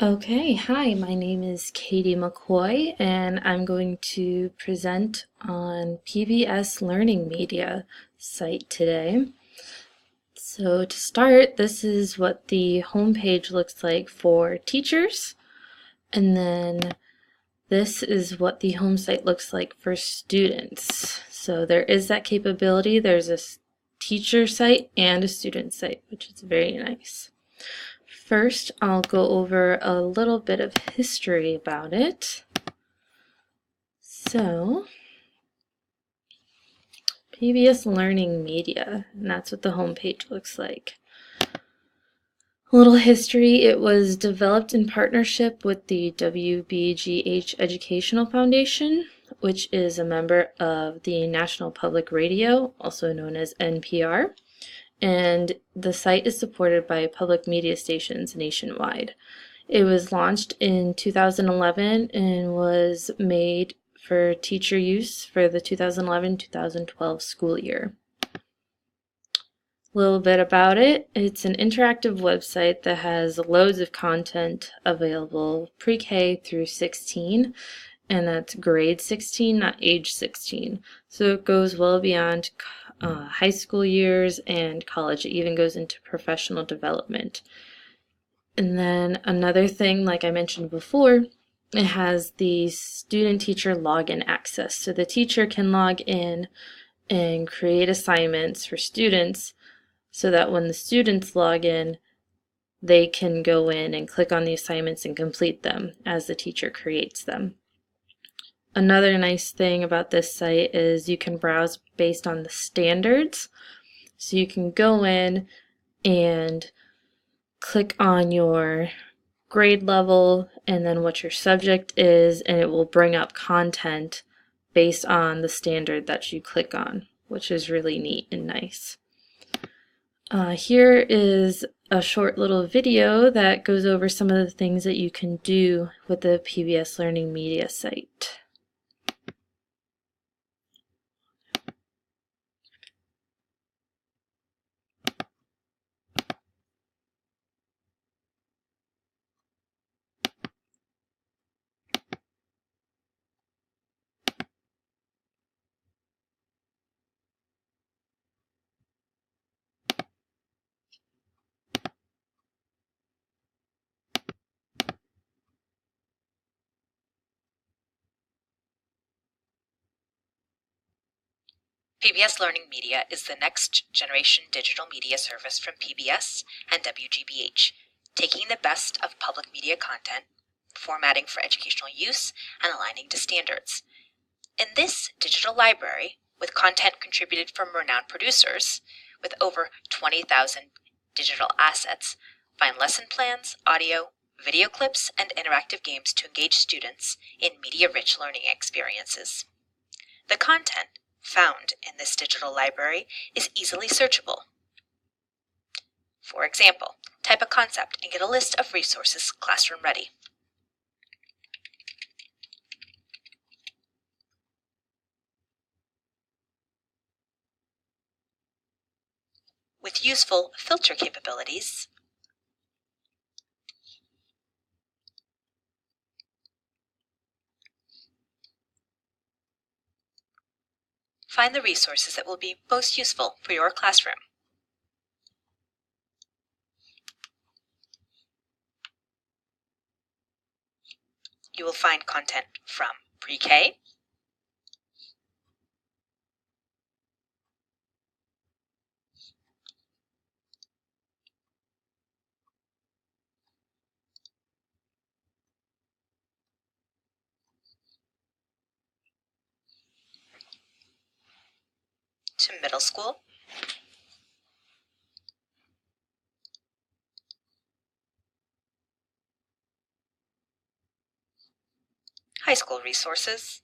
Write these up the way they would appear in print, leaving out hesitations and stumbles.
Okay, hi, my name is Katie McCoy, and I'm going to present on PBS Learning Media site today. So to start, this is what the homepage looks like for teachers, and then this is what the home site looks like for students. So there is that capability. There's a teacher site and a student site, which is very nice. First, I'll go over a little bit of history about it. So, PBS Learning Media, and that's what the homepage looks like. A little history, it was developed in partnership with the WBGH Educational Foundation, which is a member of the National Public Radio, also known as NPR. And the site is supported by public media stations nationwide. It was launched in 2011 and was made for teacher use for the 2011-2012 school year. A little bit about it. It's an interactive website that has loads of content available pre-K through 16, and that's grade 16, not age 16. So it goes well beyond high school years and college. It even goes into professional development. And then another thing, like I mentioned before, it has the student-teacher login access. So the teacher can log in and create assignments for students so that when the students log in, they can go in and click on the assignments and complete them as the teacher creates them. Another nice thing about this site is you can browse based on the standards. So you can go in and click on your grade level and then what your subject is, and it will bring up content based on the standard that you click on, which is really neat and nice. Here is a short little video that goes over some of the things that you can do with the PBS Learning Media site. PBS Learning Media is the next generation digital media service from PBS and WGBH, taking the best of public media content, formatting for educational use, and aligning to standards. In this digital library, with content contributed from renowned producers, with over 20,000 digital assets, find lesson plans, audio, video clips, and interactive games to engage students in media-rich learning experiences. The content found in this digital library is easily searchable. For example, type a concept and get a list of resources classroom ready. With useful filter capabilities, find the resources that will be most useful for your classroom. You will find content from pre-K, to middle school, high school resources,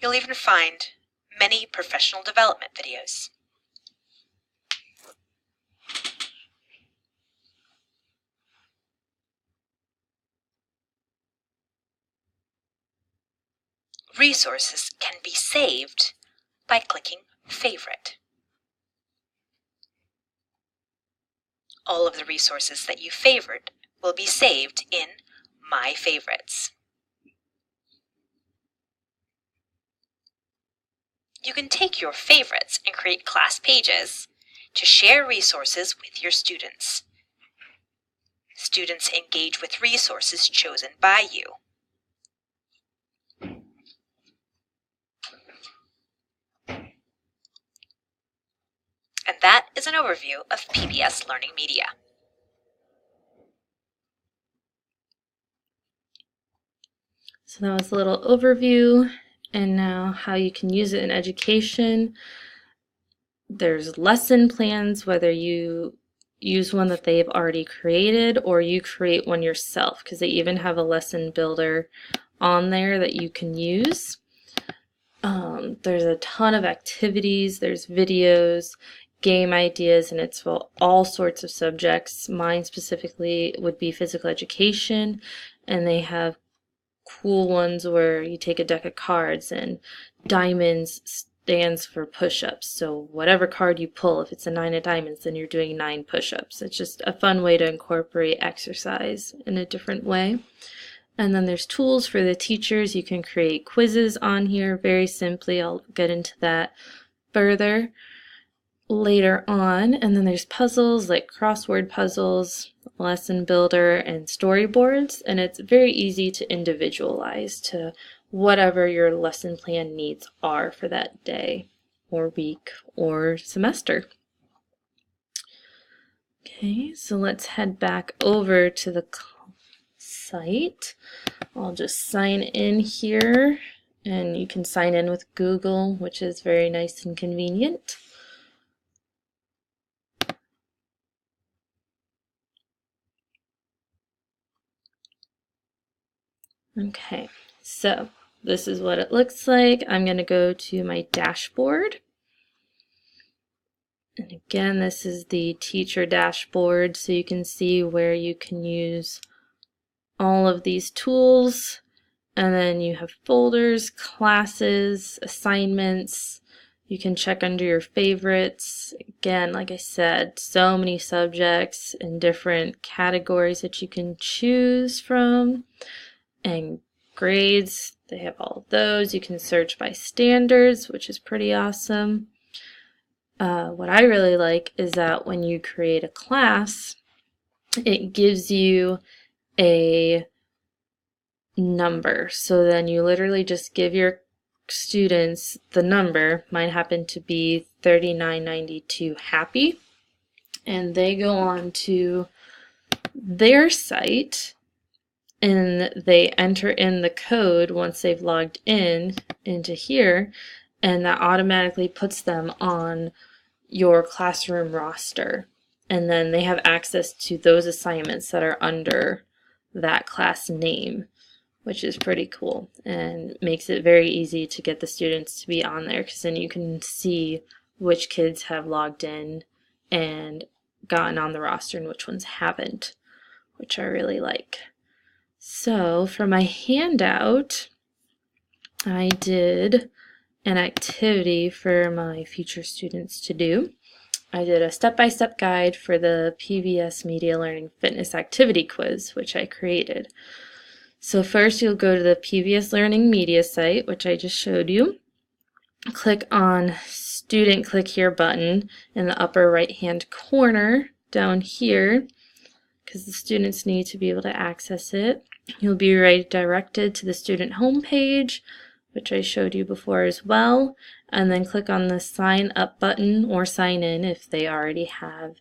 you'll even find many professional development videos. Resources can be saved by clicking Favorite. All of the resources that you favored will be saved in My Favorites. You can take your favorites and create class pages to share resources with your students. Students engage with resources chosen by you. And that is an overview of PBS Learning Media. So that was a little overview, and now how you can use it in education. There's lesson plans, whether you use one that they've already created or you create one yourself, because they even have a lesson builder on there that you can use. There's a ton of activities, there's videos, game ideas, and it's for all sorts of subjects. Mine specifically would be physical education, and they have cool ones where you take a deck of cards and diamonds stands for push-ups. So whatever card you pull, if it's a 9 of diamonds, then you're doing 9 push-ups. It's just a fun way to incorporate exercise in a different way. And then there's tools for the teachers. You can create quizzes on here very simply. I'll get into that further later on. And then there's puzzles like crossword puzzles, lesson builder, and storyboards. And it's very easy to individualize to whatever your lesson plan needs are for that day or week or semester. Okay, so let's head back over to the site. I'll just sign in here, and you can sign in with Google, which is very nice and convenient. Okay, so this is what it looks like. I'm going to go to my dashboard. And again, this is the teacher dashboard, so you can see where you can use all of these tools. And then you have folders, classes, assignments. You can check under your favorites. Again, like I said, so many subjects and different categories that you can choose from. And grades, they have all of those. You can search by standards, which is pretty awesome. What I really like is that when you create a class, it gives you a number. So then you literally just give your students the number. Mine happened to be 3992 happy. And they go on to their site and they enter in the code once they've logged in into here, and that automatically puts them on your classroom roster. And then they have access to those assignments that are under that class name, which is pretty cool and makes it very easy to get the students to be on there, because then you can see which kids have logged in and gotten on the roster and which ones haven't, which I really like. So for my handout, I did an activity for my future students to do. I did a step-by-step guide for the PBS Media Learning Fitness Activity Quiz, which I created. So first you'll go to the PBS Learning Media site, which I just showed you. Click on Student Click Here button in the upper right-hand corner down here, because the students need to be able to access it. You'll be redirected to the student homepage, which I showed you before as well, and then click on the sign up button or sign in if they already have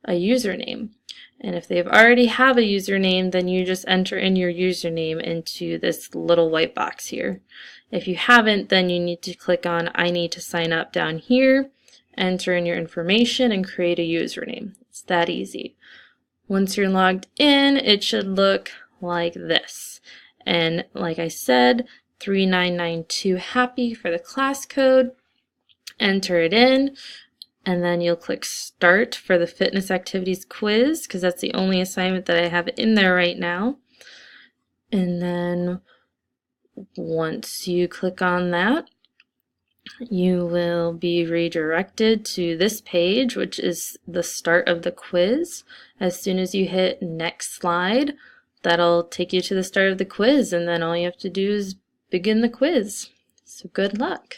a username. And if they've already have a username, then you just enter in your username into this little white box here. If you haven't, then you need to click on I need to sign up down here, enter in your information, and create a username. It's that easy. Once you're logged in, it should look like this. And like I said, 3992 happy for the class code. Enter it in, and then you'll click Start for the Fitness Activities Quiz, because that's the only assignment that I have in there right now. And then Once you click on that, you will be redirected to this page, which is the start of the quiz. As soon as you hit next slide, that'll take you to the start of the quiz, and then all you have to do is begin the quiz. So good luck.